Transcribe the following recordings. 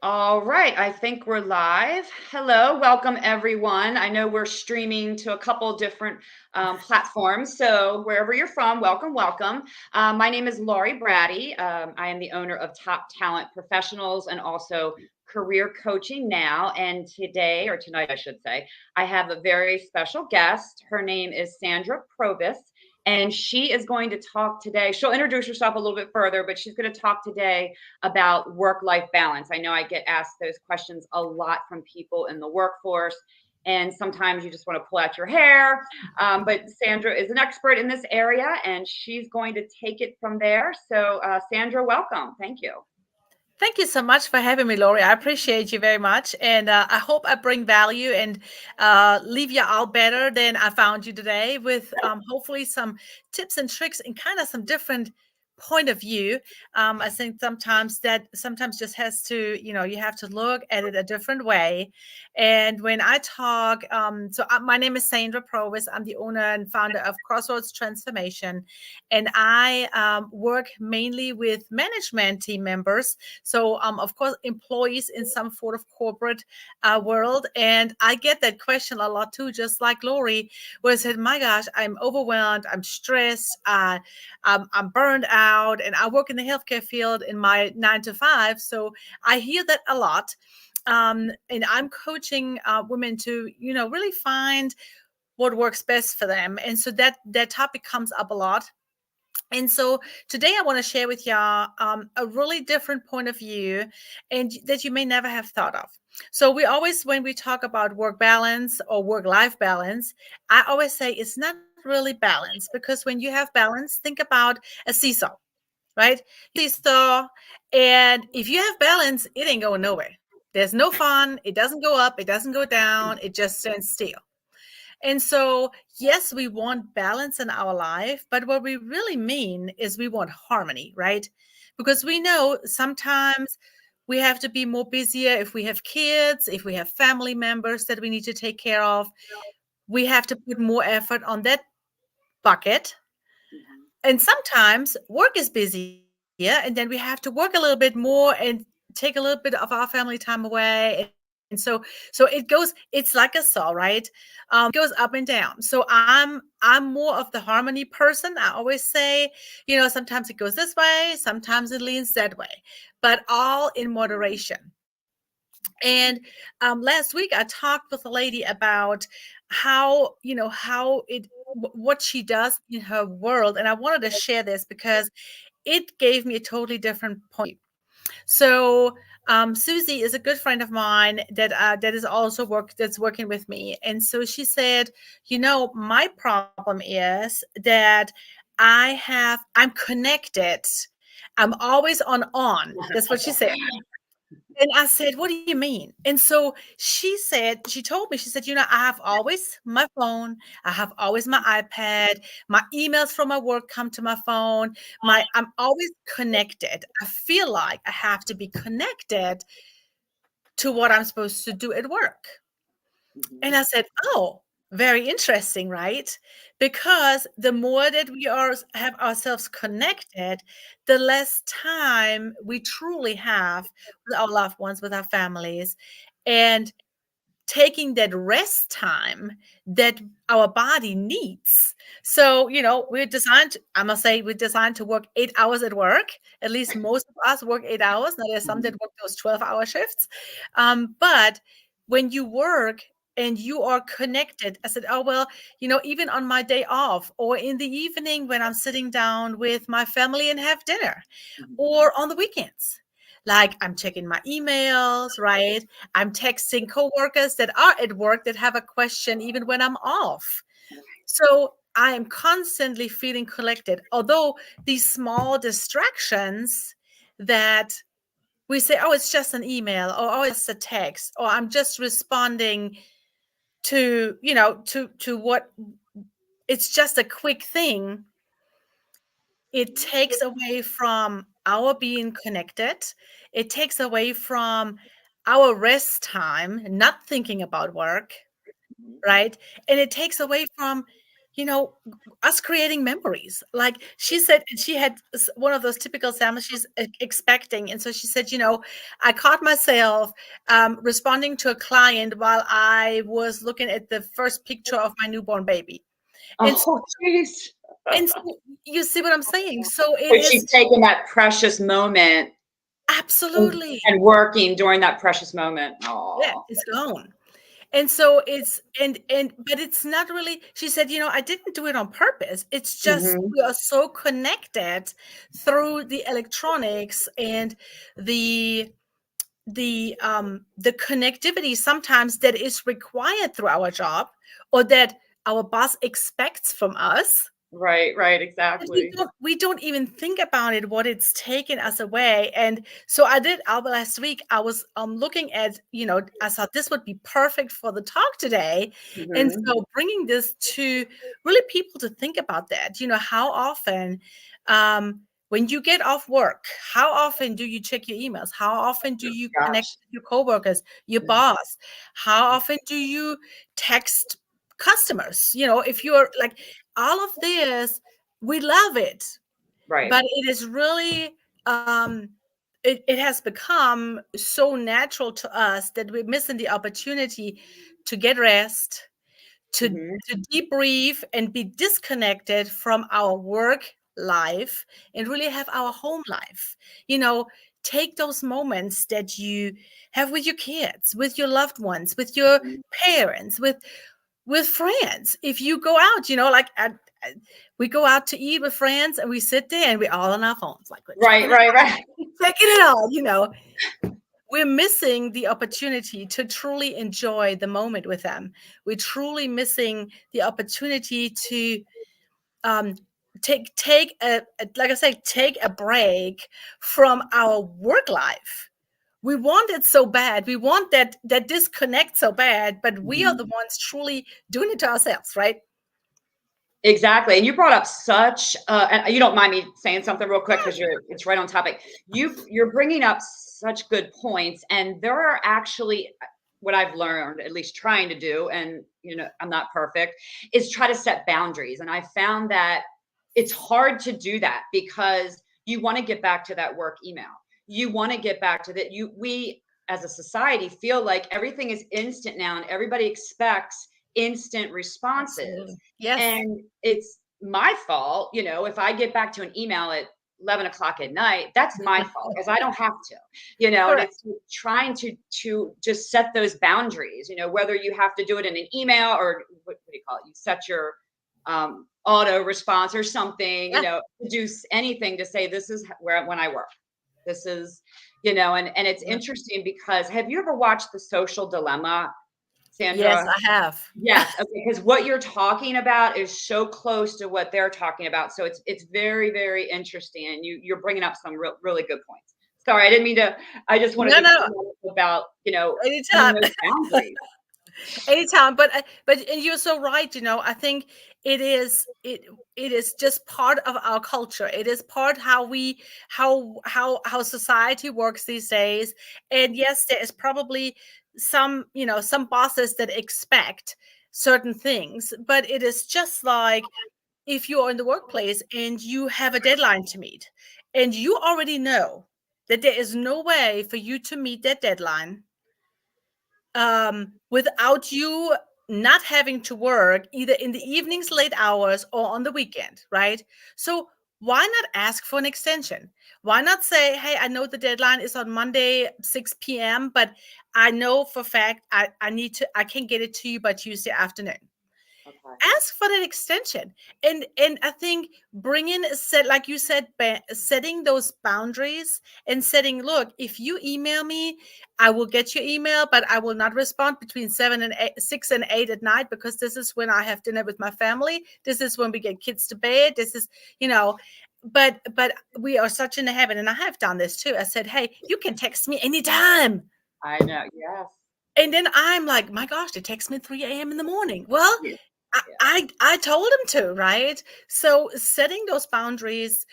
All right, I think we're live. Hello, welcome everyone. I know we're streaming to a couple different platforms, so wherever you're from, welcome, welcome. My name is Laurie Brady. I am the owner of Top Talent Professionals and also Career Coaching Now. And today, or tonight, I should say, I have a very special guest. Her name is Sandra Povis. And she is going to talk today. She'll introduce herself a little bit further, but she's going to talk today about work-life balance. I know I get asked those questions a lot from people in the workforce, and sometimes you just want to pull out your hair. But Sandra is an expert in this area, and she's going to take it from there. So, Sandra, welcome. Thank you. Thank you so much for having me, Lori. I appreciate you very much. And I hope I bring value and leave you out better than I found you today with hopefully some tips and tricks and kind of some different point of view. I think sometimes just has to, you have to look at it a different way. And when I talk, my name is Sandra Povis. I'm the owner and founder of Crossroads Transformation. And I work mainly with management team members, so, of course, employees in some sort of corporate world. And I get that question a lot too, just like Lori, where I said, my gosh, I'm overwhelmed, I'm stressed, I'm burned out, and I work in the healthcare field in my 9 to 5. So I hear that a lot. And I'm coaching women to, really find what works best for them. And so that topic comes up a lot. And so today I want to share with y'all a really different point of view and that you may never have thought of. So we always, when we talk about work balance or work-life balance, I always say it's not really balance, because when you have balance, think about a seesaw, right? Seesaw, and if you have balance, it ain't going nowhere. There's no fun. It doesn't go up. It doesn't go down. It just stands still. And so, yes, we want balance in our life, but what we really mean is we want harmony, right? Because we know sometimes we have to be more busier if we have kids, if we have family members that we need to take care of. We have to put more effort on that bucket. And sometimes work is busier, and then we have to work a little bit more and take a little bit of our family time away. And so it goes, it's like a saw, right? It goes up and down. So I'm more of the harmony person. I always say, sometimes it goes this way, sometimes it leans that way, but all in moderation. And last week I talked with a lady about what she does in her world, and I wanted to share this because it gave me a totally different point. So Susie is a good friend of mine that is also that's working with me, and so she said, my problem is that I'm connected. I'm always on. That's what she said. And I said, "What do you mean?" And so she told me, she said, I have always my phone, I have always my iPad, my emails from my work come to my phone, I'm always connected. I feel like I have to be connected to what I'm supposed to do at work. And I said, "Oh, very interesting, right? Because the more that we have ourselves connected, the less time we truly have with our loved ones, with our families, and taking that rest time that our body needs." So, I must say, we're designed to work 8 hours at work. At least most of us work 8 hours. Now, there's some that work those 12-hour shifts. But when you work and you are connected, I said, oh, well, even on my day off or in the evening when I'm sitting down with my family and have dinner, or on the weekends, like I'm checking my emails, right? I'm texting coworkers that are at work that have a question even when I'm off. So I am constantly feeling collected. Although these small distractions that we say, oh, it's just an email, or oh, it's a text, or I'm just responding to, to what, it's just a quick thing. It takes away from our being connected. It takes away from our rest time, not thinking about work, right? And it takes away from us creating memories. Like she said, she had one of those typical sandwiches she's expecting. And so she said, I caught myself responding to a client while I was looking at the first picture of my newborn baby. And so, Oh, jeez. and so you see what I'm saying? So it So is she's taking that precious moment absolutely, and working during that precious moment. yeah, Oh. it's gone. And so it's but it's not really, she said, I didn't do it on purpose. It's just Hmm. we are so connected through the electronics and the the connectivity sometimes that is required through our job, or that our boss expects from us, Right, right, but we exactly. don't even think about it, what it's taken us away. And so I did, Alba, last week, I was looking at, I thought this would be perfect for the talk today. And Hmm. so bringing this to really people to think about that, how often, when you get off work, how often do you check your emails? How often do you connect Gosh. with your coworkers, your boss? How often do you text customers? If you're like, all of this, we love it, Right. but it is really, it has become so natural to us that we're missing the opportunity to get rest, to Hmm. debrief and be disconnected from our work life and really have our home life. Take those moments that you have with your kids, with your loved ones, with your parents, with friends. If you go out, like we go out to eat with friends and we sit there and we're all on our phones, like we're Right, right, right. checking it out. We're missing the opportunity to truly enjoy the moment with them. We're truly missing the opportunity to um, take like I say, take a break from our work life. We want it so bad. We want that disconnect so bad, but we are Mhm. the ones truly doing it to ourselves, right? Exactly. And you brought up such, and you don't mind me saying something real quick because it's right on topic. You're bringing up such good points, and there are actually what I've learned, at least trying to do, and I'm not perfect, is try to set boundaries. And I found that it's hard to do that because you want to get back to that work email. You want to get back to that. We as a society feel like everything is instant now, and everybody expects instant responses. Absolutely. Yes. And it's my fault, if I get back to an email at 11 o'clock at night, that's my fault because I don't have to, and Correct. it's trying to just set those boundaries, whether you have to do it in an email or what do you call it? You set your auto response or something, Yeah. to do anything to say, this is where, when I work, this is, and it's Yeah. interesting because have you ever watched The Social Dilemma, Yes, Sandra? I have. Yes, okay, because what you're talking about is so close to what they're talking about. So it's very, very interesting, and you're bringing up some really good points. Sorry, I didn't mean to. I just wanted No, to no, comment about setting anytime. those boundaries. Anytime, but and you're so right. I think it is just part of our culture. It is part how we how society works these days. And yes, there is probably some bosses that expect certain things, but it is just like if you're in the workplace and you have a deadline to meet, and you already know that there is no way for you to meet that deadline without you not having to work either in the evenings, late hours, or on the weekend, right? So why not ask for an extension? Why not say, hey, I know the deadline is on Monday, 6 p.m., but I know for fact I can get it to you by Tuesday afternoon. Okay. Ask for that extension. And I think bringing set, like you said, setting those boundaries and setting, look, if you email me, I will get your email, but I will not respond between 6 and 8 at night, because this is when I have dinner with my family. This is when we get kids to bed. This is, but we are such in the habit, and I have done this too. I said, hey, you can text me anytime. I know. Yes. And then I'm like, my gosh, they text me at 3 a.m. in the morning. Well, Yeah. I told him to, right? So setting those boundaries,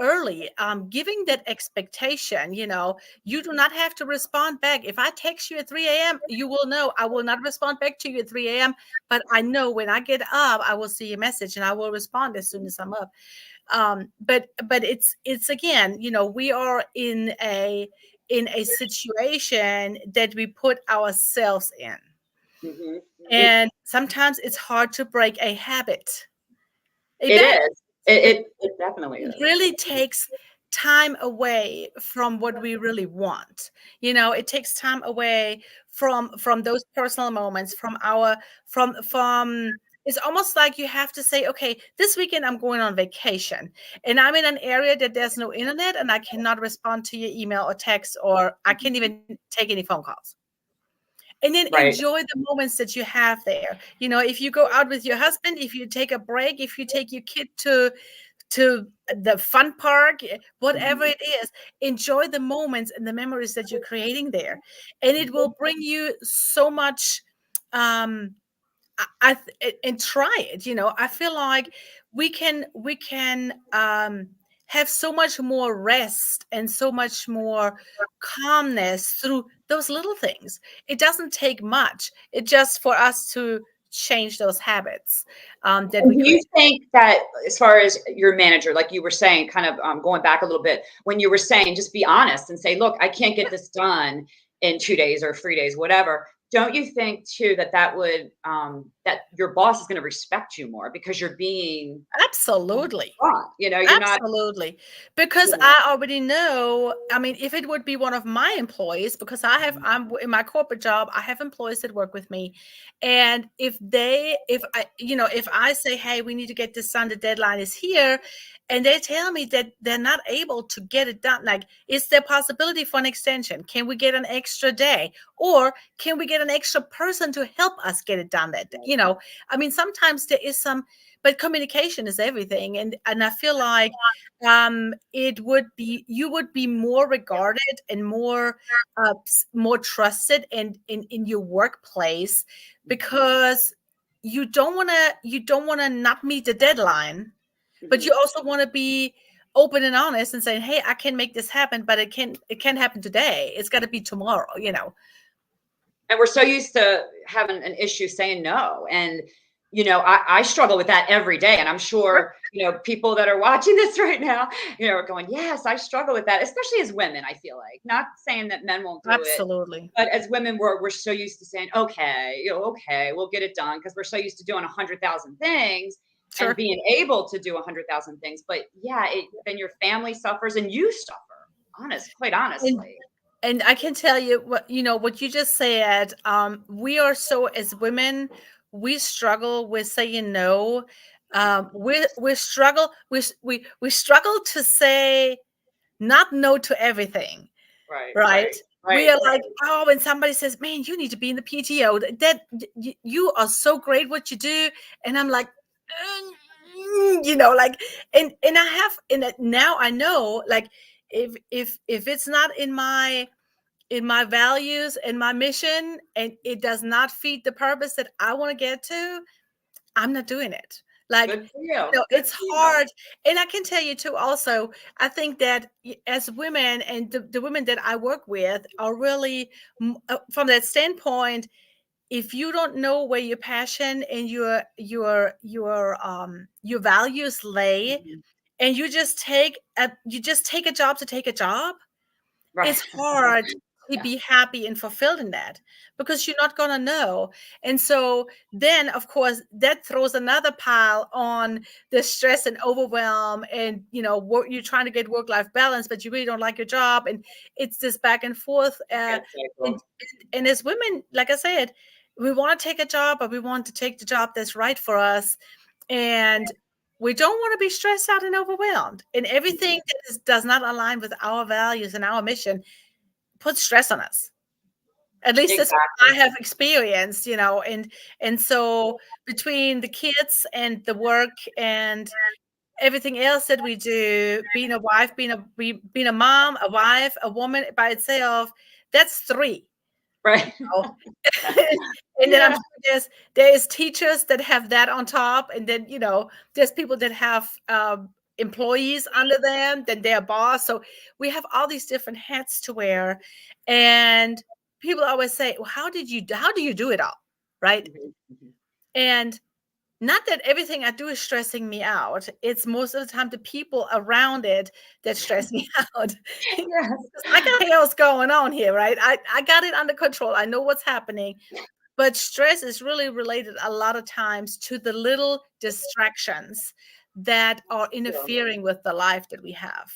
early, giving that expectation. You do not have to respond back. If I text you at 3 a.m., you will know I will not respond back to you at 3 a.m., but I know when I get up, I will see a message and I will respond as soon as I'm up. But it's again, we are in a situation that we put ourselves in. Mhm. And sometimes it's hard to break a habit. It It does. is. It It definitely it is. really takes time away from what we really want. It takes time away from those personal moments, from it's almost like you have to say, okay, this weekend I'm going on vacation and I'm in an area that there's no internet and I cannot respond to your email or text, or I can't even take any phone calls. And then Right. enjoy the moments that you have there. If you go out with your husband, if you take a break, if you take your kid to the fun park, whatever Mhm. it is, enjoy the moments and the memories that you're creating there. And it will bring you so much. Um I, I and try it. I feel like we can have so much more rest and so much more calmness through those little things. It doesn't take much. It just for us to change those habits that And we do you create. think that as far as your manager, like you were saying, kind of going back a little bit, when you were saying just be honest and say, look, I can't get this done in 2 days or 3 days, whatever. Don't you think too that that would that your boss is going to respect you more because you're being Absolutely. upfront? You're not, Absolutely. Because you know, I already know, I mean, if it would be one of my employees, because I'm in my corporate job, I have employees that work with me. And if I say, hey, we need to get this done, the deadline is here, and they tell me that they're not able to get it done, like, is there possibility for an extension? Can we get an extra day? Or can we get an extra person to help us get it done that day? I mean, sometimes there is some, but communication is everything. And I feel like it would be you would be more regarded and more trusted in your workplace, because you don't want to not meet the deadline, but you mhm. also want to be open and honest and saying, hey, I can make this happen, but it can't happen today. It's got to be tomorrow. And we're so used to having an issue saying no. And, I struggle with that every day. And I'm Sure. sure, people that are watching this right now, are going, yes, I struggle with that, especially as women, I feel like. Not saying that men won't do it, Absolutely. but as women, we're so used to saying, okay, okay, we'll get it done because we're so used to doing 100,000 things and Sure. being able to do 100,000 things. But yeah, then your family suffers and you suffer, quite And honestly. And I can tell you what you just said. We are so, as women, we struggle with saying no. We struggle to say not no to everything, Right, right? right, We right, are like, right. oh, when somebody says, man, you need to be in the PTO, you are so great what you do. And I'm like, like, and I have, and now I know, like, if it's not in my values and my mission, and it does not feed the purpose that I want to get to, I'm not doing it. Like, Good for you. Good it's for you. hard. And I can tell you too, also, I think that as women, and the women that I work with are really, from that standpoint, if you don't know where your passion and your values lay, Mhm. and you just take a job to take a job, Right. it's hard to be happy and fulfilled in that, because you're not going to know. And so then, of course, that throws another pile on the stress and overwhelm, and you're trying to get work life balance, but you really don't like your job, and it's this back and forth. That And, cycle. and as women, like I said, we want to take a job, but we want to take the job that's right for us. And we don't want to be stressed out and overwhelmed. And everything that does not align with our values and our mission puts stress on us. At least that's what I Exactly. have experienced. And so between the kids and the work and everything else that we do, being a wife, being a mom, a wife, a woman by itself, that's three. Right. know? And then I'm Yeah. sure there's teachers that have that on top, and then there's people that have employees under them, then their boss. So we have all these different hats to wear. And people always say, well, how do you do it all? Right. Mhm, mhm. And not that everything I do is stressing me out. It's most of the time the people around it that stress me out. Yes. I got chaos going on here, right? I got it under control. I know what's happening. But stress is really related a lot of times to the little distractions that are True. interfering with the life that we have.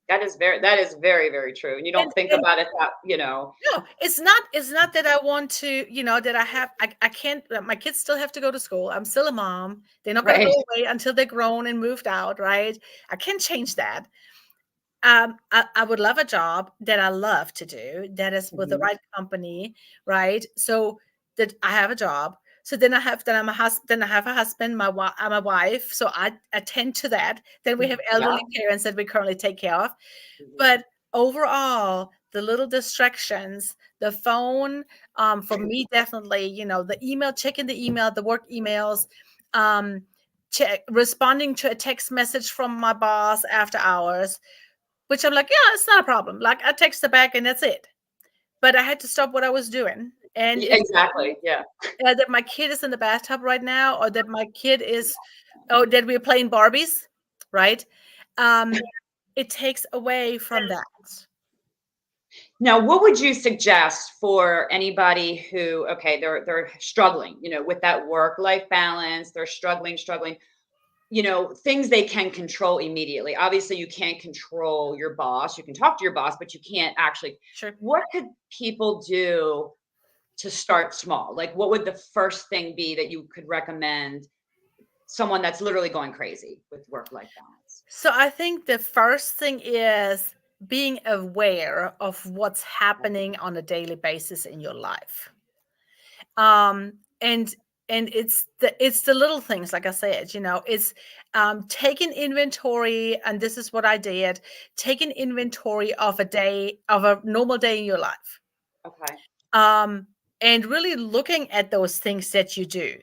That is very, very true. And you And don't think and about it that. no, it's not that I want to, that I can't, my kids still have to go to school. I'm still a mom. They're not going to Right. go away until they're grown and moved out, right? I can't change that. I would love a job that I love to do, that is with the Mhm, right company, right? So that I have a job. So then I have a husband, I'm a wife, so I attend to that. Then we mhm. have Yeah. elderly parents that we currently take care of. Mhm. But overall, the little distractions, the phone, for me, definitely, the email, checking the email, the work emails, um, responding to a text message from my boss after hours, which I'm like, yeah, it's not a problem. Like I texted back and that's it. But I had to stop what I was doing. And if Exactly. Yeah. that my kid is in the bathtub right now, or that my kid is, oh, that we're playing Barbies, right? Um, it takes away from that. Now, what would you suggest for anybody who, okay, they're struggling, with that work-life balance, they're struggling, things they can control immediately. Obviously, you can't control your boss. You can talk to your boss, but you can't actually. Sure. What could people do to start small? Like, what would the first thing be that you could recommend someone that's literally going crazy with work-life balance? So I think the first thing is being aware of what's happening on a daily basis in your life. um and it's the little things, like I said, it's taking inventory, and this is what I did. Taking inventory of a normal day in your life, Okay. um and really looking at those things that you do,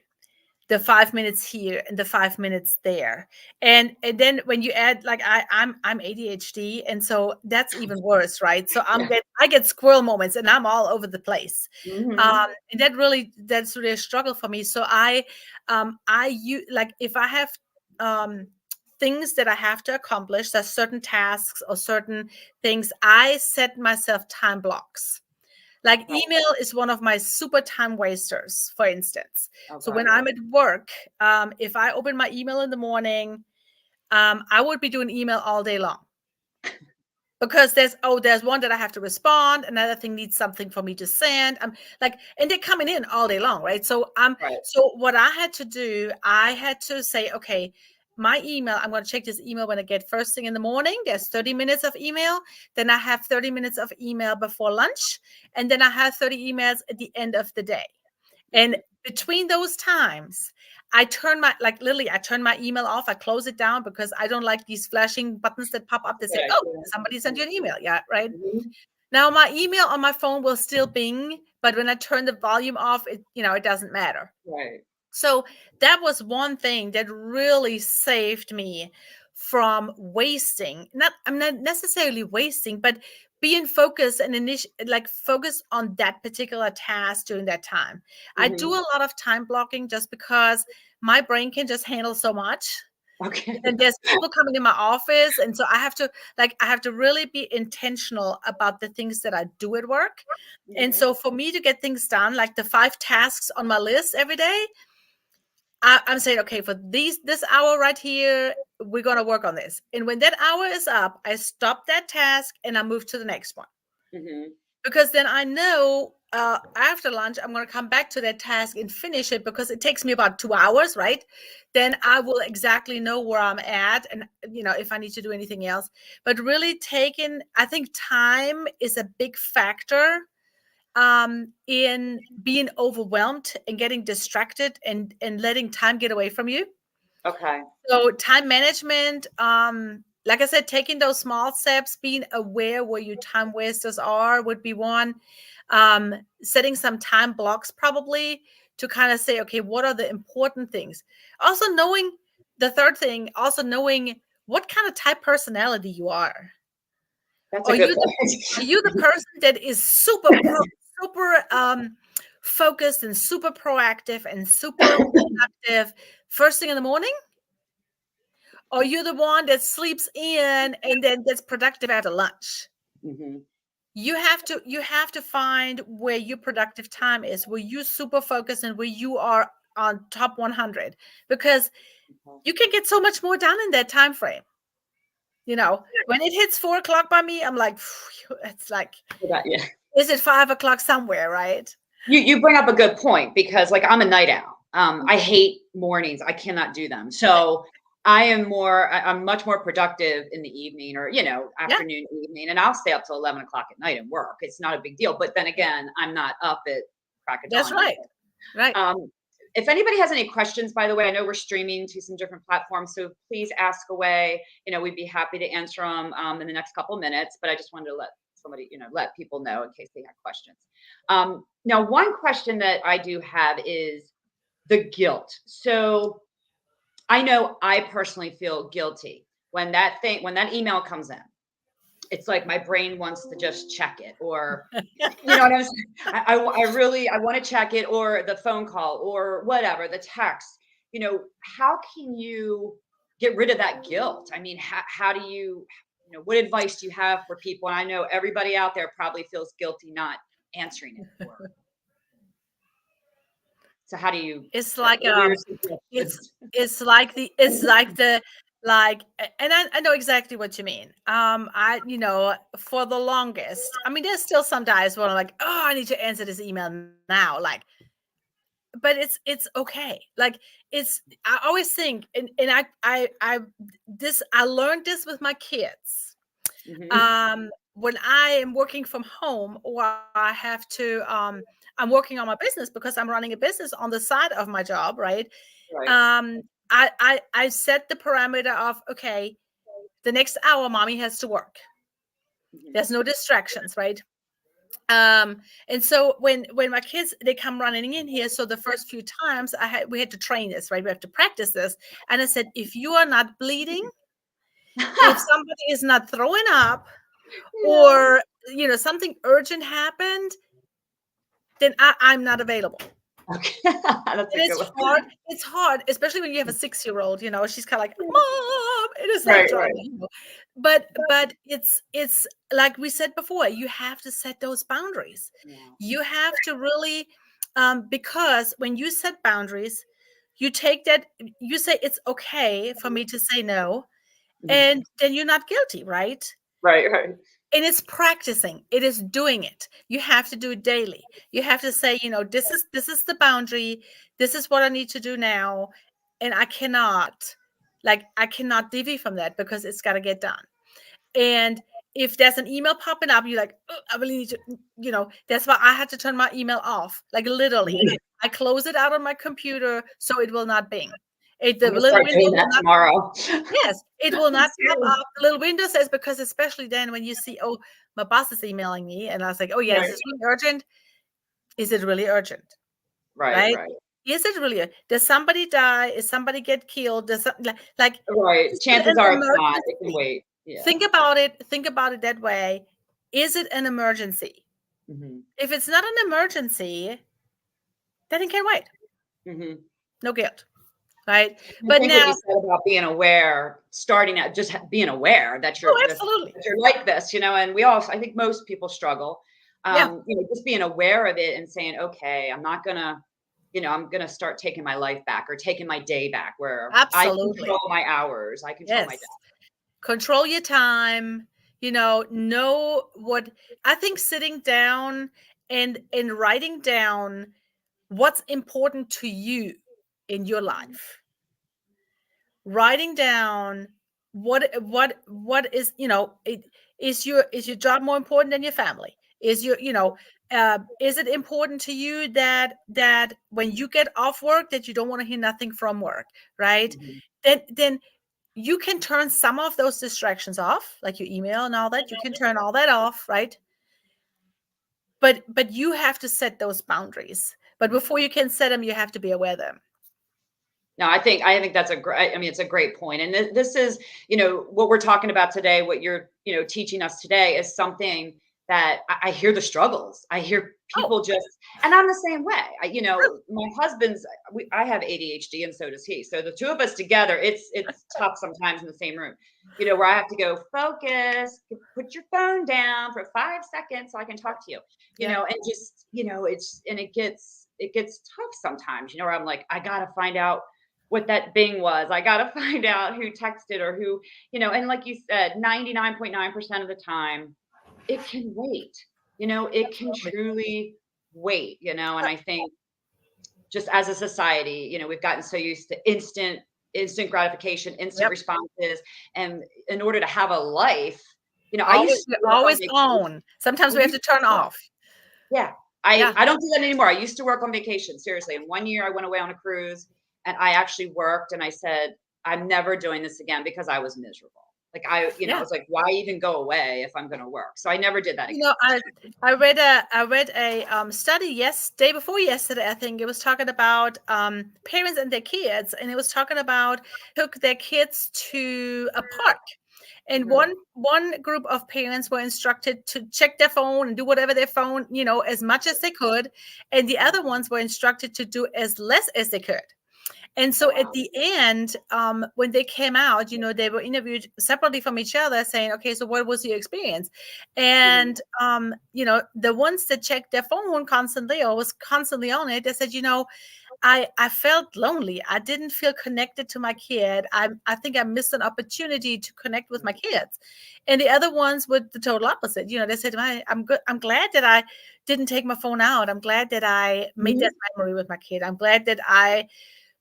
the 5 minutes here and the 5 minutes there. And then when you add, like, I'm ADHD, and so that's even worse, right? So Yeah. I get squirrel moments and I'm all over the place. Mhm. And that's really a struggle for me. So like, if I have um things that I have to accomplish, there's certain tasks or certain things, I set myself time blocks. Like, Okay. email is one of my super time wasters, for instance. Oh So God, when yeah. I'm at work, if I open my email in the morning, I would be doing email all day long, because there's one that I have to respond, another thing needs something for me to send. I'm like, and they're coming in all day long, right? So Right. so what I had to do, I had to say, okay, my email, I'm going to check this email when I get first thing in the morning. There's 30 minutes of email. Then I have 30 minutes of email before lunch. And then I have 30 emails at the end of the day. And Mhm. between those times, I turn my email off. I close it down because I don't like these flashing buttons that pop up that say, Good oh, idea. somebody sent you an email. Yeah, right. Mhm. Now my email on my phone will still bing, but when I turn the volume off, it doesn't matter. Right. So that was one thing that really saved me from wasting. I'm not necessarily wasting, but being focused and like focused on that particular task during that time. I do Mhm. a lot of time blocking just because my brain can just handle so much. Okay. And there's people coming in my office, and so I have to really be intentional about the things that I do at work. And Mhm. so for me to get things done, like the 5 tasks on my list every day, I'm saying, okay, for this hour right here, we're gonna work on this. And when that hour is up, I stop that task and I move to the next one, Mhm. because then I know, after lunch I'm gonna come back to that task and finish it, because it takes me about 2 hours, right? Then I will exactly know where I'm at, and if I need to do anything else. But really taking, I think time is a big factor in being overwhelmed and getting distracted, and letting time get away from you. Okay. So time management, like I said, taking those small steps, being aware where your time wasters are would be one. Setting some time blocks, probably, to kind of say, okay, what are the important things? Also knowing the third thing, also knowing what kind of type personality you are. That's a Are good you the are point. you the person that is super focused and super proactive and super productive first thing in the morning? Or you the one that sleeps in and then gets productive after lunch? Hmm. You have to find where your productive time is, where you super focused and where you are on top 100, because you can get so much more done in that time frame. When it hits 4 o'clock by me, I'm like, phew, it's like, Yeah. is it 5 o'clock somewhere, right? You bring up a good point because like I'm a night owl. I hate mornings. I cannot do them. So I'm much more productive in the evening or, Yeah, afternoon, evening, and I'll stay up till 11 o'clock at night and work. It's not a big deal. But then again, I'm not up at crack of that's dawn right. either. Right. If anybody has any questions, by the way, I know we're streaming to some different platforms, so please ask away. We'd be happy to answer them in the next couple minutes. But I just wanted to let somebody, let people know in case they have questions. Now, one question that I do have is the guilt. So I know I personally feel guilty when that email comes in. It's like my brain wants to just check it, or you know what I'm saying? I want to check it, or the phone call, or whatever, the text. How can you get rid of that guilt? I mean, how do what advice do you have for people? And I know everybody out there probably feels guilty not answering it. So how do you, It's like what are your it's suggestions? and I know exactly what you mean. For the longest, I mean, there's still some days where I'm like, oh, I need to answer this email now. But it's okay. I always think, and I learned this with my kids. Mhm. When I am working from home, or I have to, I'm working on my business because I'm running a business on the side of my job, right? Right. um I set the parameter of, okay, the next hour mommy has to work. Mhm. There's no distractions, right? um and so when my kids, they come running in here, so the first few times we had to train this, right? We have to practice this. And I said, if you are not bleeding, if somebody is not throwing up, Yeah. or something urgent happened, then I'm not available. Okay. That's And a good it's one. hard. It's hard, especially when you have a 6-year-old. She's kind of like, "Mom," and it's like Right, drama. right. But it's like we said before. You have to set those boundaries. Yeah. You have to really, because when you set boundaries, you take that. You say it's okay for me to say no, Mhm. and then you're not guilty, right? Right, right. And it's practicing, it is doing it. You have to do it daily. You have to say, this is the boundary, this is what I need to do now, and I cannot deviate from that because it's got to get done. And if there's an email popping up, you're like, "Ugh, I really need to," that's why I had to turn my email off, like literally. Mhm. I close it out on my computer so it will not bing. The I'm gonna little start window doing will that not. tomorrow. Yes, it will not pop Seriously. up. The little window says, because especially then when you see, oh, my boss is emailing me, and I was like, oh yeah, is Right, this really urgent? Is it really urgent? right, Right? right. Is it really? Does somebody die? Is somebody get killed? Right. Is it Chances an are it's not. It can emergency? wait. Yeah. Think about it. Think about it that way. Is it an emergency? Mhm. If it's not an emergency, then it can wait. Mhm. No guilt, right? I But think what you now, said about being aware, starting at just being aware that oh, you're absolutely, that you're like this, and we all, I think most people struggle. yeah, Just being aware of it and saying, okay, I'm not gonna, I'm gonna start taking my life back or taking my day back where I absolutely, control my hours, I control my day. yes. Control your time, know what. I think sitting down and writing down what's important to you in your life, writing down what is, is your job more important than your family? Is it important to you that when you get off work, that you don't want to hear nothing from work, right? Mhm. Then you can turn some of those distractions off, like your email and all that. You can turn all that off, right? But you have to set those boundaries. But before you can set them, you have to be aware of them. No, I think that's a great. I mean, it's a great point, and this is, what we're talking about today. What you're, teaching us today is something that I hear the struggles. I hear Oh, people just, and I'm the same way. true. My husband's. I have ADHD, and so does he. So the two of us together, it's tough sometimes in the same room. Where I have to go focus, put your phone down for 5 seconds so I can talk to you. Yep. And just, it gets tough sometimes. Where I'm like, I gotta find out what that Bing was. I got to find out who texted or who, and like you said, 99.9% of the time, it can wait. It can Absolutely. truly wait, and I think just as a society, we've gotten so used to instant gratification, instant Yep. responses. And in order to have a life, I used Always, to work on always vacation. on. Sometimes I we have to used turn to, off. yeah. Yeah. I don't do that anymore. I used to work on vacation, seriously. And one year I went away on a cruise and I actually worked and I said, I'm never doing this again because I was miserable. Like I Yeah. was like, why even go away if I'm gonna work? So I never did that You again. know, I read a study day before yesterday. I think it was talking about parents and their kids, and it was talking about took their kids to a park. And Mhm. one group of parents were instructed to check their phone and do whatever their phone, as much as they could, and the other ones were instructed to do as less as they could. And so at Wow. the end, when they came out, they were interviewed separately from each other, saying, "Okay, so what was your experience?" Mhm. And the ones that checked their phone constantly or was constantly on it, they said, I felt lonely. I didn't feel connected to my kid. I think I missed an opportunity to connect with my kids. And the other ones were the total opposite. They said, I'm good. I'm glad that I didn't take my phone out. I'm glad that I made that Mhm. memory with my kid. I'm glad that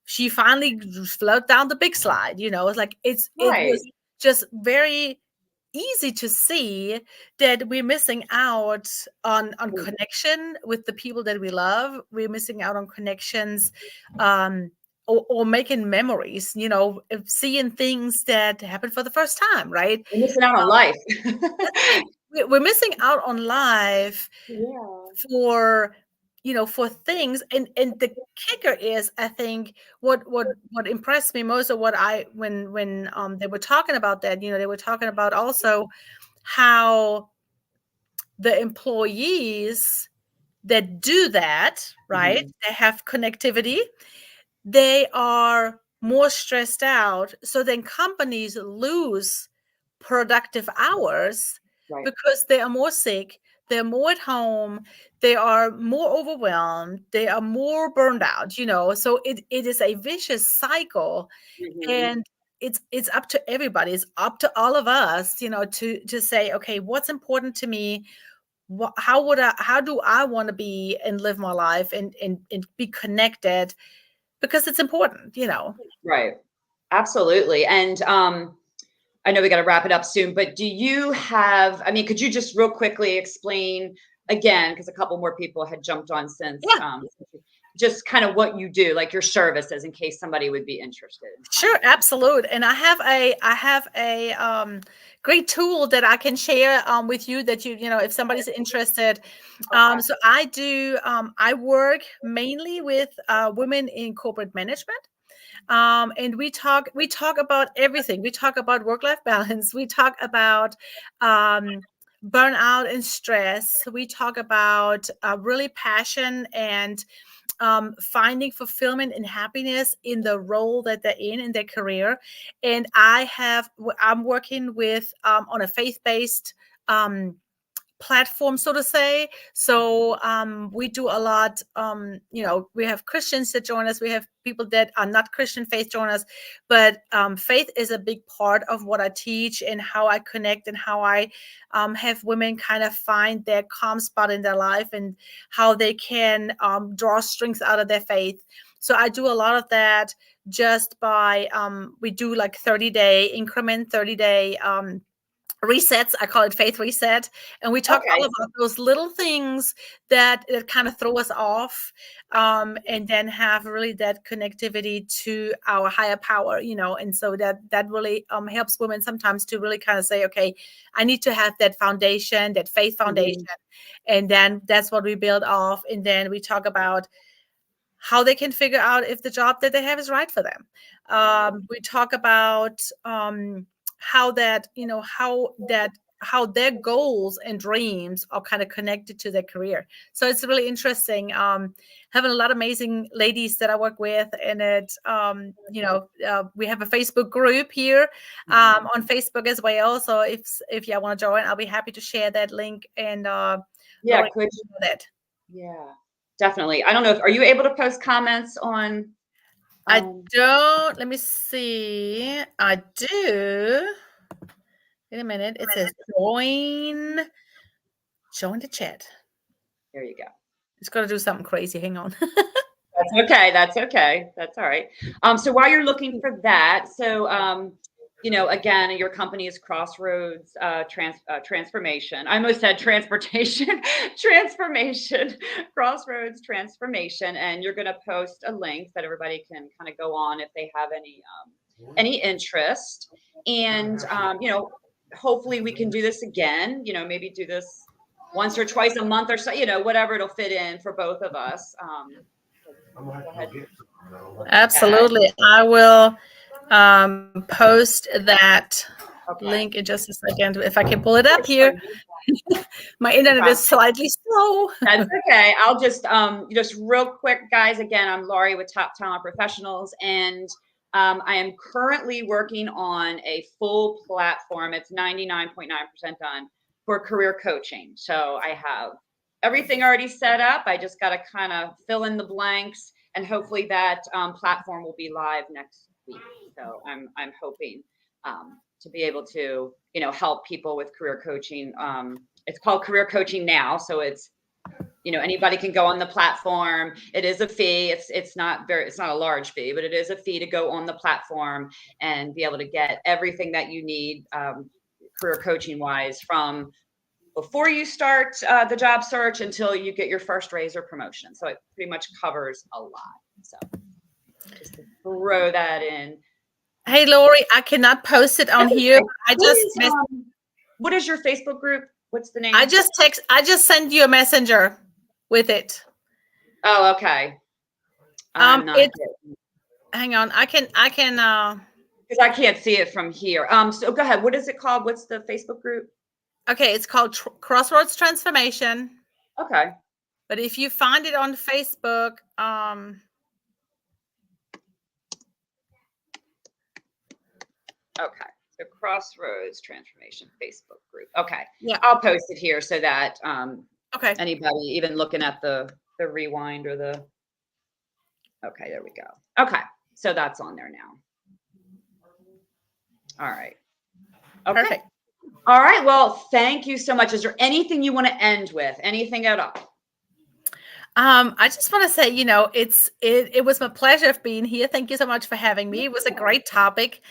she finally flowed down the big slide. It's like it Right. was just very easy to see that we're missing out on Mm. connection with the people that we love. We're missing out on connections, um, or making memories. Of seeing things that happened for the first time. Right? You're missing out on life. That's right. We're missing out on life Yeah. for for things, and the kicker is, I think, what impressed me most, or what I when they were talking about that, they were talking about also how the employees that do that, right, Mhm. they have connectivity, they are more stressed out, so then companies lose productive hours Right. because they are more sick, they're more at home, they are more overwhelmed, they are more burned out, so it is a vicious cycle. Mhm. And it's up to everybody, it's up to all of us, to say, okay, what's important to me, how do I want to be and live my life, and be connected, because it's important. Right. Absolutely. And I know we got to wrap it up soon, but do you have, I mean, could you just real quickly explain again, because a couple more people had jumped on since, Yeah. just kind of what you do, like your services, in case somebody would be interested. Sure, absolute. And I have a great tool that I can share with you, that if somebody's interested. Okay. So I work mainly with women in corporate management. And we talk about everything. We talk about work-life balance. We talk about burnout and stress. We talk about really passion and finding fulfillment and happiness in the role that they're in their career. And I'm working with on a faith-based um, platform, so to say. So we do a lot. We have Christians that join us. We have people that are not Christian faith join us, but faith is a big part of what I teach and how I connect, and how I have women kind of find their calm spot in their life, and how they can draw strength out of their faith. So I do a lot of that just by we do like 30-day increment, 30-day resets. I call it faith reset. And we talk all Okay. about those little things that kind of throw us off, and then have really that connectivity to our higher power. And so that really helps women sometimes to really kind of say, okay, I need to have that foundation, that faith foundation. Mhm. And then that's what we build off. And then we talk about how they can figure out if the job that they have is right for them. We talk about how that, how their goals and dreams are kind of connected to their career. So it's really interesting. Having a lot of amazing ladies that I work with, and we have a Facebook group here on Facebook as well. So if you want to join, I'll be happy to share that link and Yeah, Lori, that. yeah, definitely. I don't know if, are you able to post comments on? I don't. Let me see. I do. Wait a minute. It says join the chat. There you go. It's going to do something crazy. Hang on. That's okay. That's okay. That's all right. So while you're looking for that, so again, your company is Crossroads Transformation. I almost said transportation, transformation, Crossroads Transformation, and you're going to post a link that everybody can kind of go on if they have any interest. And hopefully we can do this again. Maybe do this once or twice a month or so. Whatever it'll fit in for both of us. Go ahead. Absolutely. I will post that link in just a second. If I can pull it up here. My internet is slightly slow. That's okay. I'll just real quick, guys. Again, I'm Laurie with Top Talent Professionals, and I am currently working on a full platform. It's 99.9% done for career coaching. So I have everything already set up. I just got to kind of fill in the blanks, and hopefully that platform will be live next week. So I'm hoping to be able to help people with career coaching. It's called Career Coaching Now, so it's anybody can go on the platform. It is a fee. It's not a large fee, but it is a fee to go on the platform and be able to get everything that you need career coaching wise, from before you start the job search until you get your first raise or promotion. So it pretty much covers a lot. So just to throw that in. Hey, Lori, I cannot post it on here. What is your Facebook group? What's the name? I just sent you a messenger with it. Oh, okay. Hang on. I can because I can't see it from here. So go ahead. What is it called? What's the Facebook group? Okay, it's called Crossroads Transformation. Okay. But if you find it on Facebook, okay. So Crossroads Transformation Facebook group. Okay. Yeah. I'll post it here so that okay. Anybody even looking at the rewind or the. Okay, there we go. Okay. So that's on there now. All right. Okay. Perfect. All right. Well, thank you so much. Is there anything you want to end with? Anything at all? I just want to say, it was my pleasure of being here. Thank you so much for having me. It was a great topic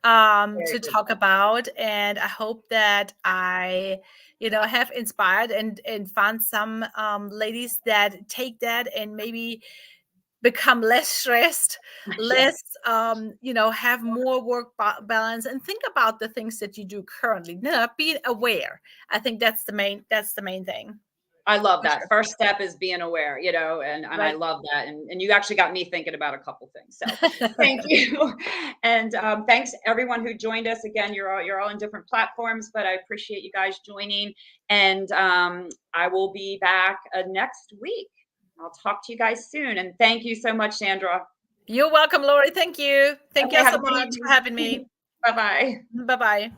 to talk about, and I hope that I have inspired and found some ladies that take that and maybe become less stressed, less have more work balance, and think about the things that you do currently. Being aware. I think that's the main thing. I love that. Sure. First step is being aware, and right. I love that. And you actually got me thinking about a couple things. So thank you. And thanks everyone who joined us. Again, you're all in different platforms, but I appreciate you guys joining. And I will be back next week. I'll talk to you guys soon. And thank you so much, Sandra. You're welcome, Lori. Thank you. Thank you so much for having me. Bye-bye. Bye-bye.